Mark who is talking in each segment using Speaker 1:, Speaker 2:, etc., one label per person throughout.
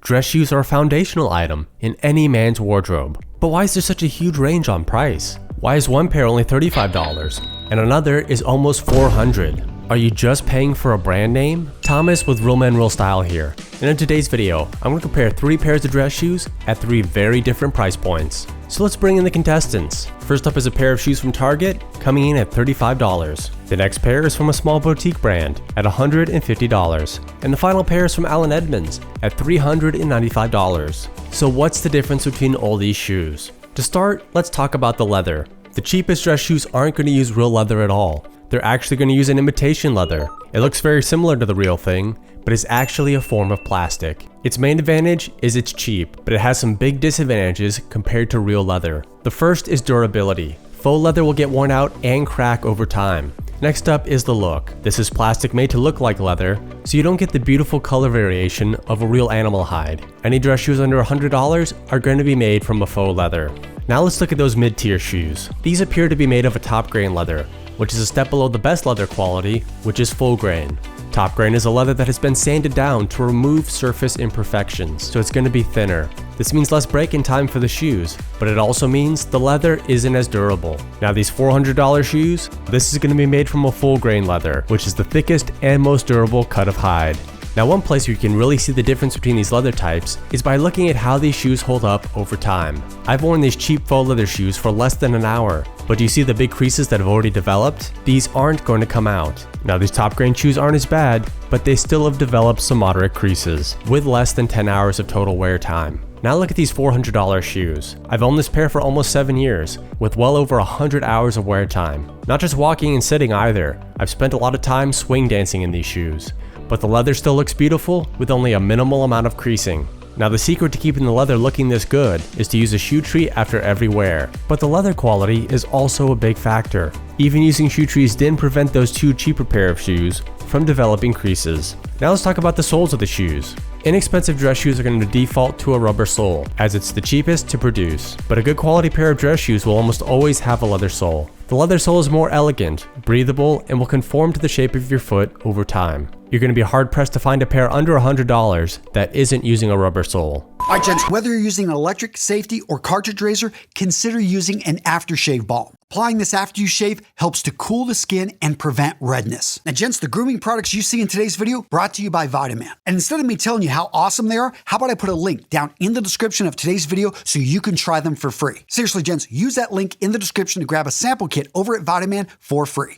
Speaker 1: Dress shoes are a foundational item in any man's wardrobe. But why is there such a huge range on price? Why is one pair only $35 and another is almost $400? Are you just paying for a brand name? Thomas with Real Men Real Style here, and in today's video, I'm going to compare 3 pairs of dress shoes at 3 very different price points. So let's bring in the contestants. First up is a pair of shoes from Target, coming in at $35. The next pair is from a small boutique brand at $150. And the final pair is from Allen Edmonds at $395. So what's the difference between all these shoes? To start, let's talk about the leather. The cheapest dress shoes aren't going to use real leather at all. They're actually going to use an imitation leather. It looks very similar to the real thing, but it's actually a form of plastic. Its main advantage is it's cheap, but it has some big disadvantages compared to real leather. The first is durability. Faux leather will get worn out and crack over time. Next up is the look. This is plastic made to look like leather, so you don't get the beautiful color variation of a real animal hide. Any dress shoes under $100 are going to be made from a faux leather. Now let's look at those mid-tier shoes. These appear to be made of a top grain leather, which is a step below the best leather quality, which is full grain. Top grain is a leather that has been sanded down to remove surface imperfections, so it's going to be thinner. This means less break-in time for the shoes, but it also means the leather isn't as durable. Now these $400 shoes, this is going to be made from a full grain leather, which is the thickest and most durable cut of hide. Now one place where you can really see the difference between these leather types is by looking at how these shoes hold up over time. I've worn these cheap faux leather shoes for less than an hour, but do you see the big creases that have already developed? These aren't going to come out. Now these top grain shoes aren't as bad, but they still have developed some moderate creases, with less than 10 hours of total wear time. Now look at these $400 shoes. I've owned this pair for almost 7 years, with well over 100 hours of wear time. Not just walking and sitting either. I've spent a lot of time swing dancing in these shoes. But the leather still looks beautiful with only a minimal amount of creasing. Now the secret to keeping the leather looking this good is to use a shoe tree after every wear. But the leather quality is also a big factor. Even using shoe trees didn't prevent those 2 cheaper pair of shoes from developing creases. Now let's talk about the soles of the shoes. Inexpensive dress shoes are going to default to a rubber sole, as it's the cheapest to produce. But a good quality pair of dress shoes will almost always have a leather sole. The leather sole is more elegant, breathable, and will conform to the shape of your foot over time. You're going to be hard pressed to find a pair under $100 that isn't using a rubber sole.
Speaker 2: Alright gents, whether you're using an electric, safety, or cartridge razor, consider using an aftershave balm. Applying this after you shave helps to cool the skin and prevent redness. Now gents, the grooming products you see in today's video brought to you by Vitaman. And instead of me telling you how awesome they are, how about I put a link down in the description of today's video so you can try them for free. Seriously gents, use that link in the description to grab a sample kit over at Vitaman for free.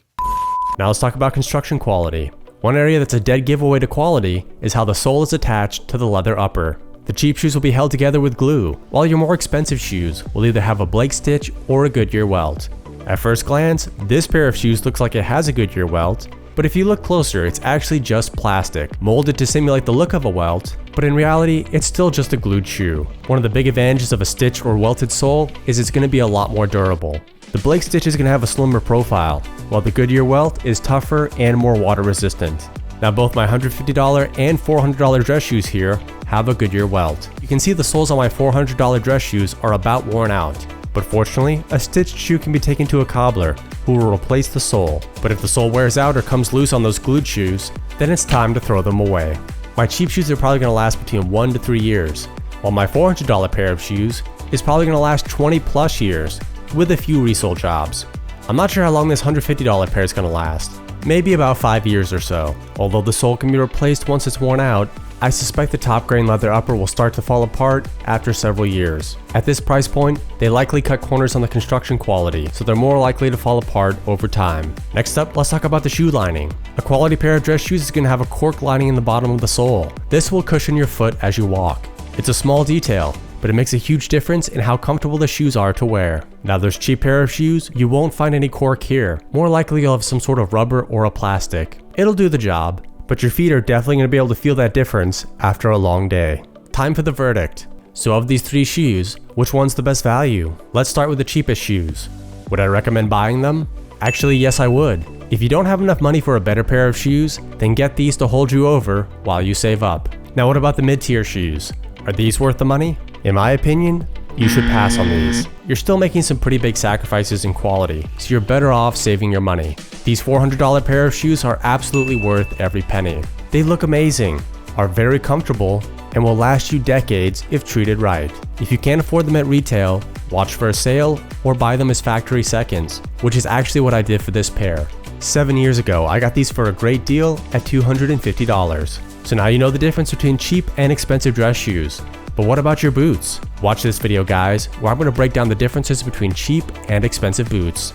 Speaker 1: Now let's talk about construction quality. One area that's a dead giveaway to quality is how the sole is attached to the leather upper. The cheap shoes will be held together with glue, while your more expensive shoes will either have a Blake stitch or a Goodyear welt. At first glance, this pair of shoes looks like it has a Goodyear welt, but if you look closer, it's actually just plastic, molded to simulate the look of a welt, but in reality, it's still just a glued shoe. One of the big advantages of a stitch or welted sole is it's going to be a lot more durable. The Blake stitch is going to have a slimmer profile, while the Goodyear welt is tougher and more water resistant. Now both my $150 and $400 dress shoes here have a Goodyear welt. You can see the soles on my $400 dress shoes are about worn out, but fortunately, a stitched shoe can be taken to a cobbler who will replace the sole. But if the sole wears out or comes loose on those glued shoes, then it's time to throw them away. My cheap shoes are probably going to last between 1 to 3 years, while my $400 pair of shoes is probably going to last 20 plus years with a few resole jobs. I'm not sure how long this $150 pair is going to last. Maybe about 5 years or so. Although the sole can be replaced once it's worn out, I suspect the top grain leather upper will start to fall apart after several years. At this price point, they likely cut corners on the construction quality, so they're more likely to fall apart over time. Next up, let's talk about the shoe lining. A quality pair of dress shoes is going to have a cork lining in the bottom of the sole. This will cushion your foot as you walk. It's a small detail, but it makes a huge difference in how comfortable the shoes are to wear. Now there's cheap pair of shoes, you won't find any cork here. More likely you'll have some sort of rubber or a plastic. It'll do the job, but your feet are definitely going to be able to feel that difference after a long day. Time for the verdict. So of these 3 shoes, which one's the best value? Let's start with the cheapest shoes. Would I recommend buying them? Actually, yes I would. If you don't have enough money for a better pair of shoes, then get these to hold you over while you save up. Now what about the mid-tier shoes? Are these worth the money? In my opinion, you should pass on these. You're still making some pretty big sacrifices in quality, so you're better off saving your money. These $400 pair of shoes are absolutely worth every penny. They look amazing, are very comfortable, and will last you decades if treated right. If you can't afford them at retail, watch for a sale or buy them as factory seconds, which is actually what I did for this pair. 7 years ago, I got these for a great deal at $250. So now you know the difference between cheap and expensive dress shoes. But what about your boots? Watch this video, guys, where I'm going to break down the differences between cheap and expensive boots.